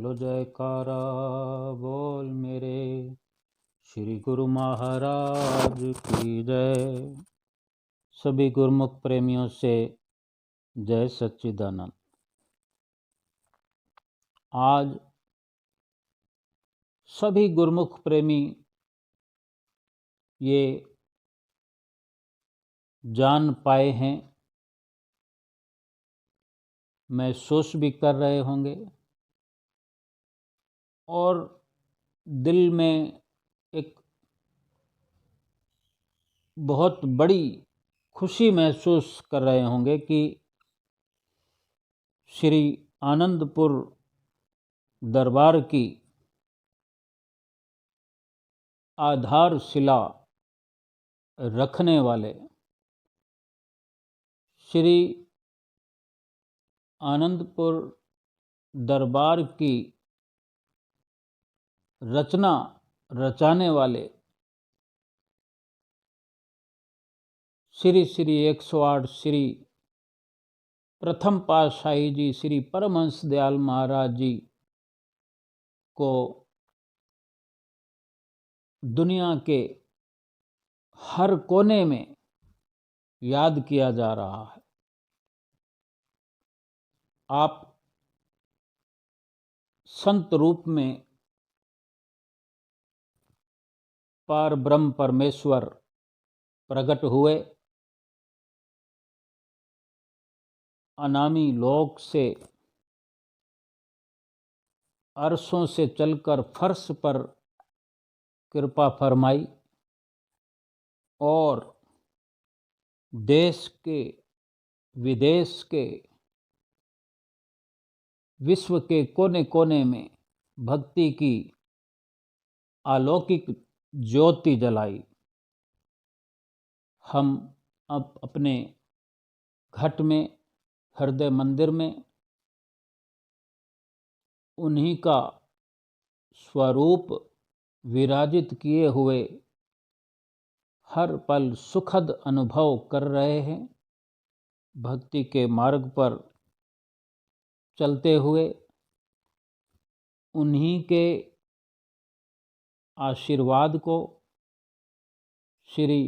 बोलो जयकारा बोल मेरे श्री गुरु महाराज की जय। सभी गुरुमुख प्रेमियों से जय सच्चिदानंद। आज सभी गुरुमुख प्रेमी ये जान पाए हैं, महसूस भी कर रहे होंगे और दिल में एक बहुत बड़ी खुशी महसूस कर रहे होंगे कि श्री आनंदपुर दरबार की आधारशिला रखने वाले श्री आनंदपुर दरबार की रचना रचाने वाले श्री 108 श्री प्रथम पातशाही जी श्री परमहंस दयाल महाराज जी को दुनिया के हर कोने में याद किया जा रहा है। आप संत रूप में पार ब्रह्म परमेश्वर प्रकट हुए, अनामी लोक से अरसों से चलकर फर्श पर कृपा फरमाई और देश के विदेश के विश्व के कोने कोने में भक्ति की अलौकिक ज्योति जलाई। हम अब अपने घट में हृदय मंदिर में उन्हीं का स्वरूप विराजित किए हुए हर पल सुखद अनुभव कर रहे हैं। भक्ति के मार्ग पर चलते हुए उन्हीं के आशीर्वाद को श्री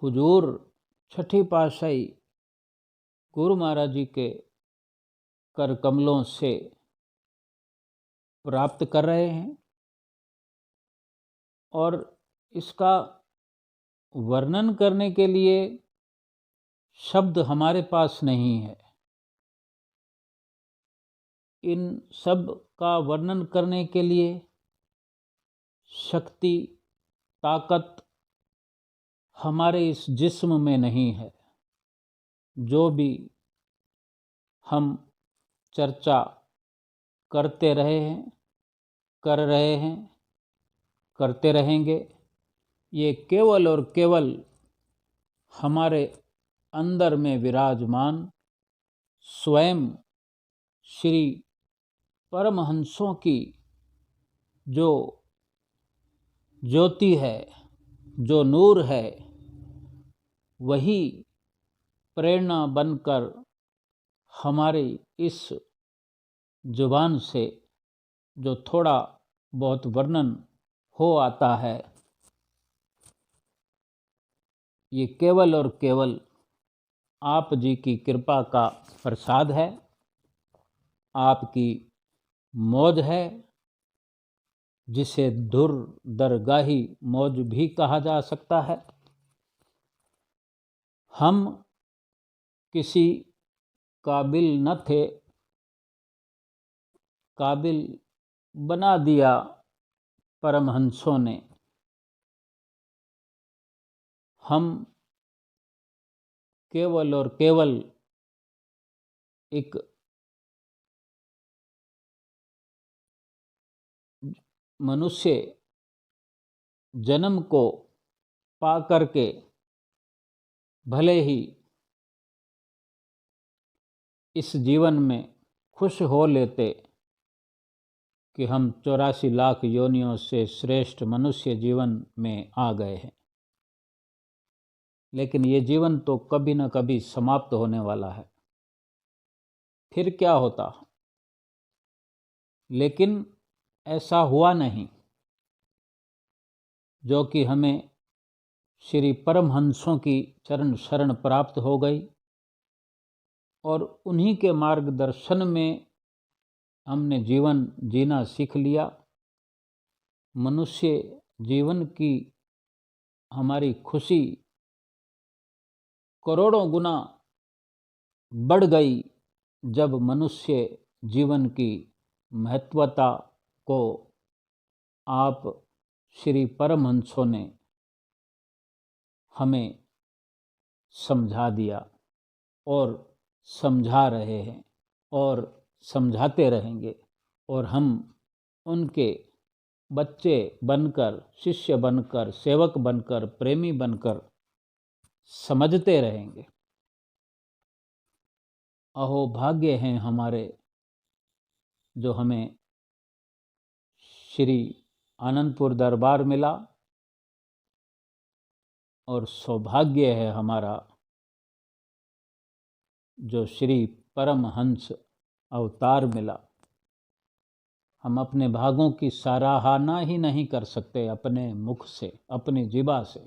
हुजूर छठी पातशाही गुरु महाराज जी के कर कमलों से प्राप्त कर रहे हैं और इसका वर्णन करने के लिए शब्द हमारे पास नहीं है। इन सब का वर्णन करने के लिए शक्ति ताकत हमारे इस जिस्म में नहीं है। जो भी हम चर्चा करते रहे हैं, कर रहे हैं, करते रहेंगे, ये केवल और केवल हमारे अंदर में विराजमान स्वयं श्री परमहंसों की जो ज्योति है, जो नूर है, वही प्रेरणा बनकर हमारी इस जुबान से जो थोड़ा बहुत वर्णन हो आता है, ये केवल और केवल आप जी की कृपा का प्रसाद है, आपकी मौज है, जिसे धुर दरगाही मौज भी कहा जा सकता है। हम किसी काबिल न थे, काबिल बना दिया परमहंसों ने। हम केवल और केवल एक मनुष्य जन्म को पा करके भले ही इस जीवन में खुश हो लेते कि हम 84 लाख योनियों से श्रेष्ठ मनुष्य जीवन में आ गए हैं, लेकिन ये जीवन तो कभी न कभी समाप्त होने वाला है। फिर क्या होता? लेकिन ऐसा हुआ नहीं, जो कि हमें श्री परमहंसों की चरण शरण प्राप्त हो गई और उन्हीं के मार्गदर्शन में हमने जीवन जीना सीख लिया। मनुष्य जीवन की हमारी खुशी करोड़ों गुना बढ़ गई जब मनुष्य जीवन की महत्वता को आप श्री परमहंसों ने हमें समझा दिया और समझा रहे हैं और समझाते रहेंगे, और हम उनके बच्चे बनकर, शिष्य बनकर, सेवक बनकर, प्रेमी बनकर समझते रहेंगे। अहो भाग्य हैं हमारे जो हमें श्री आनंदपुर दरबार मिला, और सौभाग्य है हमारा जो श्री परमहंस अवतार मिला। हम अपने भागों की सराहना ही नहीं कर सकते अपने मुख से, अपनी जिबा से,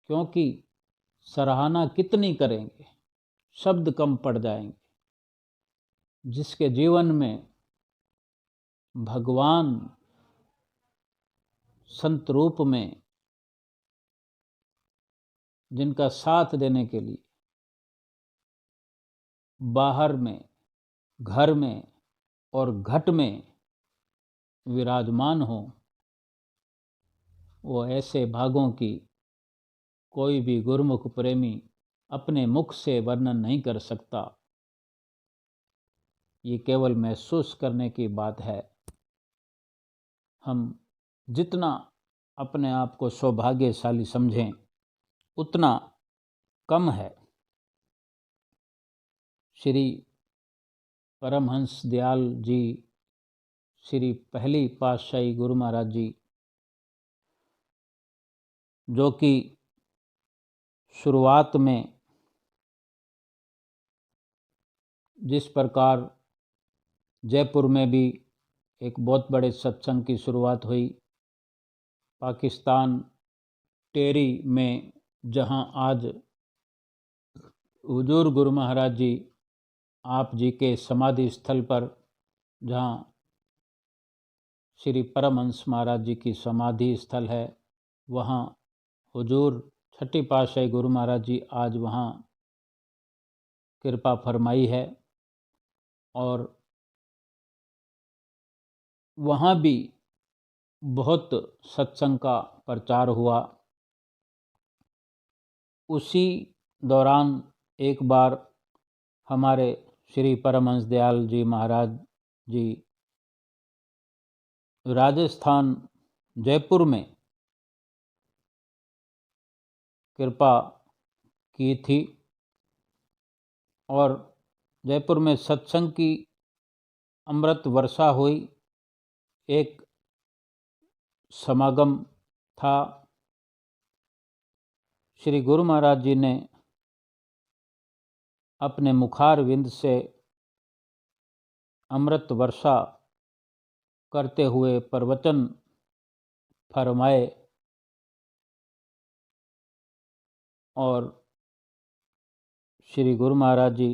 क्योंकि सराहना कितनी करेंगे, शब्द कम पड़ जाएंगे। जिसके जीवन में भगवान संत रूप में, जिनका साथ देने के लिए बाहर में, घर में और घट में विराजमान हो, वो ऐसे भागों की कोई भी गुरुमुख प्रेमी अपने मुख से वर्णन नहीं कर सकता। ये केवल महसूस करने की बात है। हम जितना अपने आप को सौभाग्यशाली समझें उतना कम है। श्री परमहंस दयाल जी, श्री पहली पातशाही गुरु महाराज जी, जो कि शुरुआत में जिस प्रकार जयपुर में भी एक बहुत बड़े सत्संग की शुरुआत हुई, पाकिस्तान टेरी में जहां आज हुजूर गुरु महाराज जी, आप जी के समाधि स्थल पर जहां श्री परमहंस महाराज जी की समाधि स्थल है, वहां हुजूर छठी पातशाही गुरु महाराज जी आज वहां कृपा फरमाई है, और वहाँ भी बहुत सत्संग का प्रचार हुआ। उसी दौरान एक बार हमारे श्री परमहंस दयाल जी महाराज जी राजस्थान जयपुर में कृपा की थी, और जयपुर में सत्संग की अमृत वर्षा हुई। एक समागम था। श्री गुरु महाराज जी ने अपने मुखार विंद से अमृत वर्षा करते हुए प्रवचन फरमाए, और श्री गुरु महाराज जी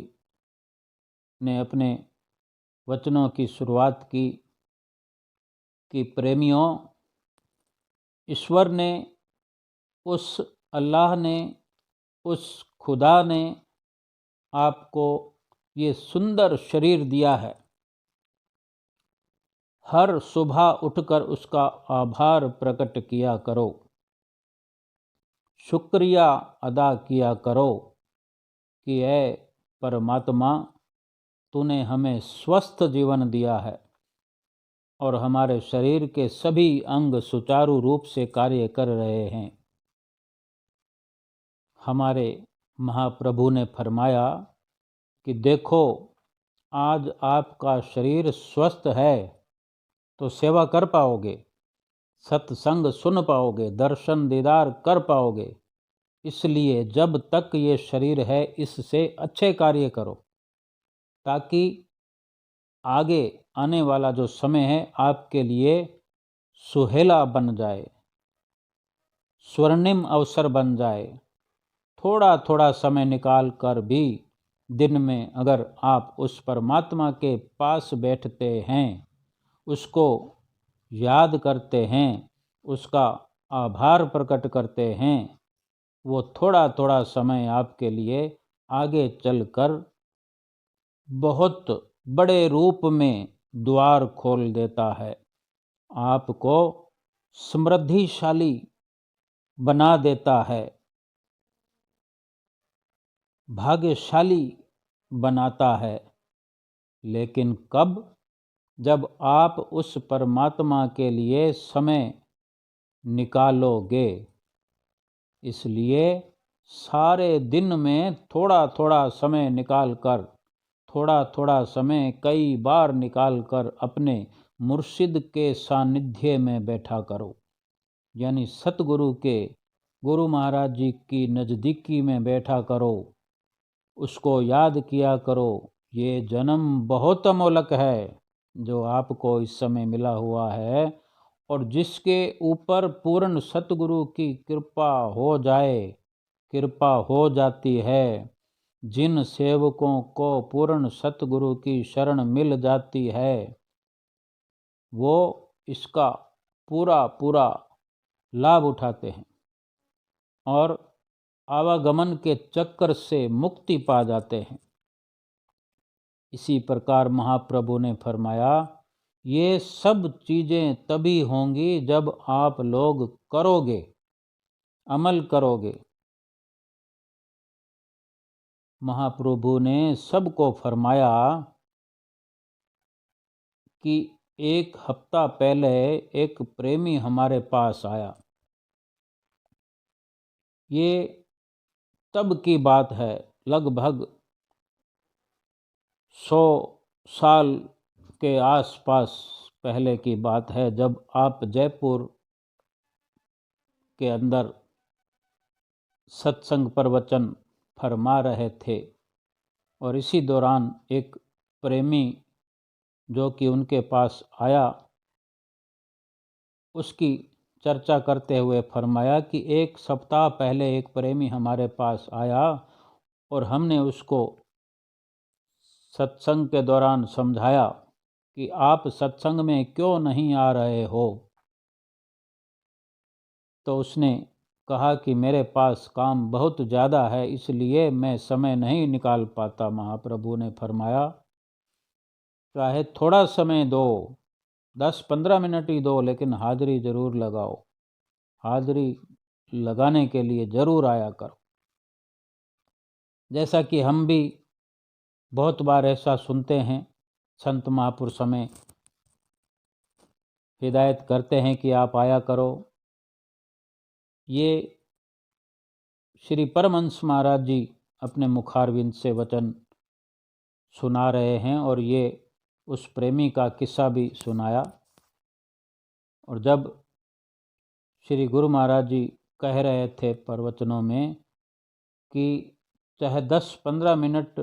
ने अपने वचनों की शुरुआत की कि प्रेमियों, ईश्वर ने, उस अल्लाह ने, उस खुदा ने आपको ये सुंदर शरीर दिया है। हर सुबह उठकर उसका आभार प्रकट किया करो, शुक्रिया अदा किया करो कि ऐ परमात्मा, तूने हमें स्वस्थ जीवन दिया है और हमारे शरीर के सभी अंग सुचारू रूप से कार्य कर रहे हैं। हमारे महाप्रभु ने फरमाया कि देखो, आज आपका शरीर स्वस्थ है तो सेवा कर पाओगे, सत्संग सुन पाओगे, दर्शन दीदार कर पाओगे। इसलिए जब तक ये शरीर है, इससे अच्छे कार्य करो, ताकि आगे आने वाला जो समय है आपके लिए सुहेला बन जाए, स्वर्णिम अवसर बन जाए। थोड़ा थोड़ा समय निकाल कर भी दिन में अगर आप उस परमात्मा के पास बैठते हैं, उसको याद करते हैं, उसका आभार प्रकट करते हैं, वो थोड़ा थोड़ा समय आपके लिए आगे चलकर बहुत बड़े रूप में द्वार खोल देता है, आपको समृद्धिशाली बना देता है, भाग्यशाली बनाता है। लेकिन कब? जब आप उस परमात्मा के लिए समय निकालोगे। इसलिए सारे दिन में थोड़ा थोड़ा समय निकालकर, थोड़ा थोड़ा समय कई बार निकालकर अपने मुर्शिद के सानिध्य में बैठा करो, यानी सतगुरु के, गुरु महाराज जी की नज़दीकी में बैठा करो, उसको याद किया करो। ये जन्म बहुत अमोलक है जो आपको इस समय मिला हुआ है, और जिसके ऊपर पूर्ण सतगुरु की कृपा हो जाए, कृपा हो जाती है, जिन सेवकों को पूर्ण सतगुरु की शरण मिल जाती है, वो इसका पूरा पूरा लाभ उठाते हैं और आवागमन के चक्कर से मुक्ति पा जाते हैं। इसी प्रकार महाप्रभु ने फरमाया, ये सब चीज़ें तभी होंगी जब आप लोग करोगे, अमल करोगे। महाप्रभु ने सबको फरमाया कि एक हफ्ता पहले एक प्रेमी हमारे पास आया। ये तब की बात है, लगभग 100 साल के आसपास पहले की बात है, जब आप जयपुर के अंदर सत्संग प्रवचन फरमा रहे थे, और इसी दौरान एक प्रेमी जो कि उनके पास आया, उसकी चर्चा करते हुए फरमाया कि एक सप्ताह पहले एक प्रेमी हमारे पास आया और हमने उसको सत्संग के दौरान समझाया कि आप सत्संग में क्यों नहीं आ रहे हो। तो उसने कहा कि मेरे पास काम बहुत ज़्यादा है, इसलिए मैं समय नहीं निकाल पाता। महाप्रभु ने फरमाया, चाहे थोड़ा समय दो, 10-15 मिनट ही दो, लेकिन हाज़िरी ज़रूर लगाओ, हाज़िरी लगाने के लिए ज़रूर आया करो। जैसा कि हम भी बहुत बार ऐसा सुनते हैं, संत महापुरुष हमें हिदायत करते हैं कि आप आया करो। ये श्री परमहंस महाराज जी अपने मुखारविंद से वचन सुना रहे हैं, और ये उस प्रेमी का किस्सा भी सुनाया। और जब श्री गुरु महाराज जी कह रहे थे प्रवचनों में कि चाहे 10-15 मिनट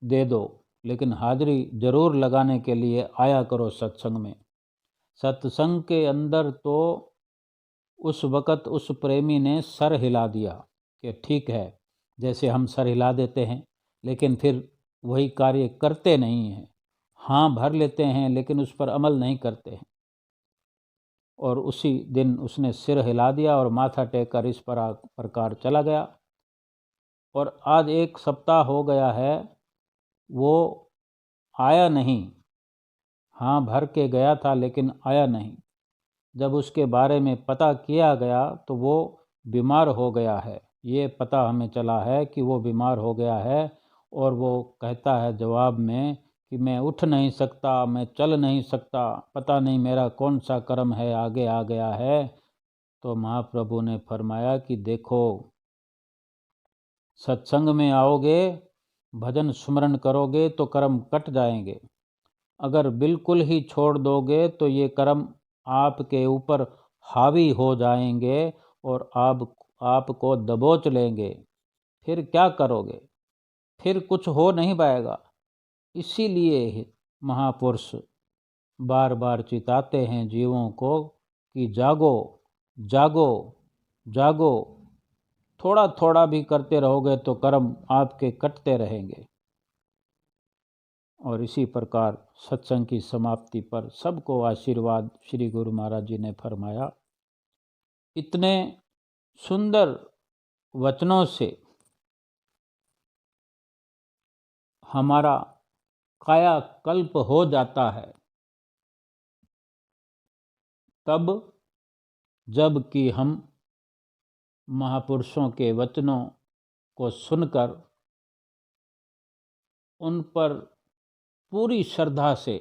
दे दो, लेकिन हाज़िरी ज़रूर लगाने के लिए आया करो सत्संग में। सत्संग के अंदर तो उस वक़्त उस प्रेमी ने सर हिला दिया कि ठीक है, जैसे हम सर हिला देते हैं, लेकिन फिर वही कार्य करते नहीं हैं। हाँ भर लेते हैं, लेकिन उस पर अमल नहीं करते हैं। और उसी दिन उसने सिर हिला दिया और माथा टेक कर इस प्रकार चला गया। और आज 1 सप्ताह हो गया है, वो आया नहीं। हाँ भर के गया था, लेकिन आया नहीं। जब उसके बारे में पता किया गया तो वो बीमार हो गया है, ये पता हमें चला है कि वो बीमार हो गया है। और वो कहता है जवाब में कि मैं उठ नहीं सकता, मैं चल नहीं सकता, पता नहीं मेरा कौन सा कर्म है आगे आ गया है। तो महाप्रभु ने फरमाया कि देखो, सत्संग में आओगे, भजन सुमरन करोगे तो कर्म कट जाएंगे। अगर बिल्कुल ही छोड़ दोगे तो ये कर्म आपके ऊपर हावी हो जाएंगे और आपको दबोच लेंगे। फिर क्या करोगे? फिर कुछ हो नहीं पाएगा। इसीलिए महापुरुष बार बार चिताते हैं जीवों को कि जागो जागो जागो, थोड़ा थोड़ा भी करते रहोगे तो कर्म आपके कटते रहेंगे। और इसी प्रकार सत्संग की समाप्ति पर सबको आशीर्वाद श्री गुरु महाराज जी ने फरमाया। इतने सुंदर वचनों से हमारा कायाकल्प हो जाता है तब जब कि हम महापुरुषों के वचनों को सुनकर उन पर पूरी श्रद्धा से,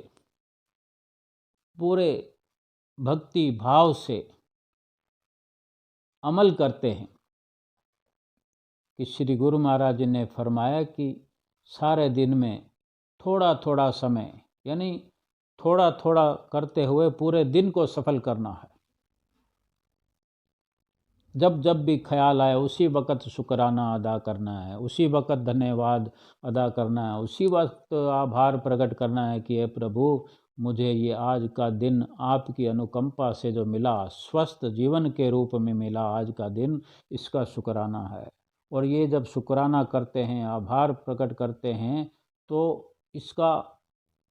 पूरे भक्ति भाव से अमल करते हैं। कि श्री गुरु महाराज जी ने फरमाया कि सारे दिन में थोड़ा थोड़ा समय, यानी थोड़ा थोड़ा करते हुए पूरे दिन को सफल करना है। जब जब भी ख्याल आए उसी वक़्त शुक्राना अदा करना है, उसी वक़्त धन्यवाद अदा करना है, उसी वक्त आभार प्रकट करना है कि हे प्रभु, मुझे ये आज का दिन आपकी अनुकंपा से जो मिला, स्वस्थ जीवन के रूप में मिला आज का दिन, इसका शुक्राना है। और ये जब शुक्राना करते हैं, आभार प्रकट करते हैं, तो इसका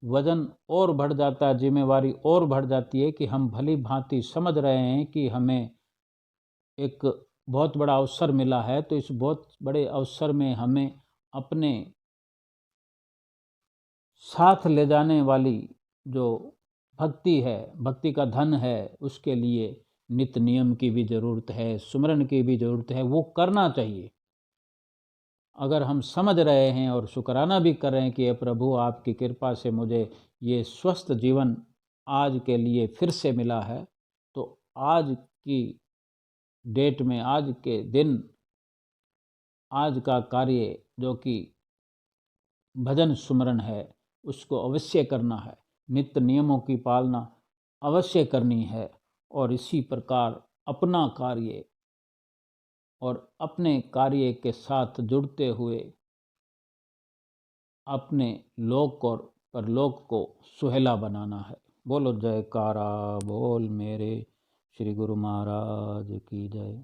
वज़न और बढ़ जाता है, जिम्मेवारी और बढ़ जाती है कि हम भली भांति समझ रहे हैं कि हमें एक बहुत बड़ा अवसर मिला है। तो इस बहुत बड़े अवसर में हमें अपने साथ ले जाने वाली जो भक्ति है, भक्ति का धन है, उसके लिए नित्य नियम की भी ज़रूरत है, सुमरन की भी ज़रूरत है, वो करना चाहिए। अगर हम समझ रहे हैं और शुक्राना भी कर रहे हैं कि हे प्रभु, आपकी कृपा से मुझे ये स्वस्थ जीवन आज के लिए फिर से मिला है, तो आज की डेट में, आज के दिन, आज का कार्य जो कि भजन सुमरन है, उसको अवश्य करना है, नित्य नियमों की पालना अवश्य करनी है। और इसी प्रकार अपना कार्य और अपने कार्य के साथ जुड़ते हुए अपने लोक और परलोक को सुहेला बनाना है। बोलो जयकारा बोल मेरे श्री गुरु महाराज की जय।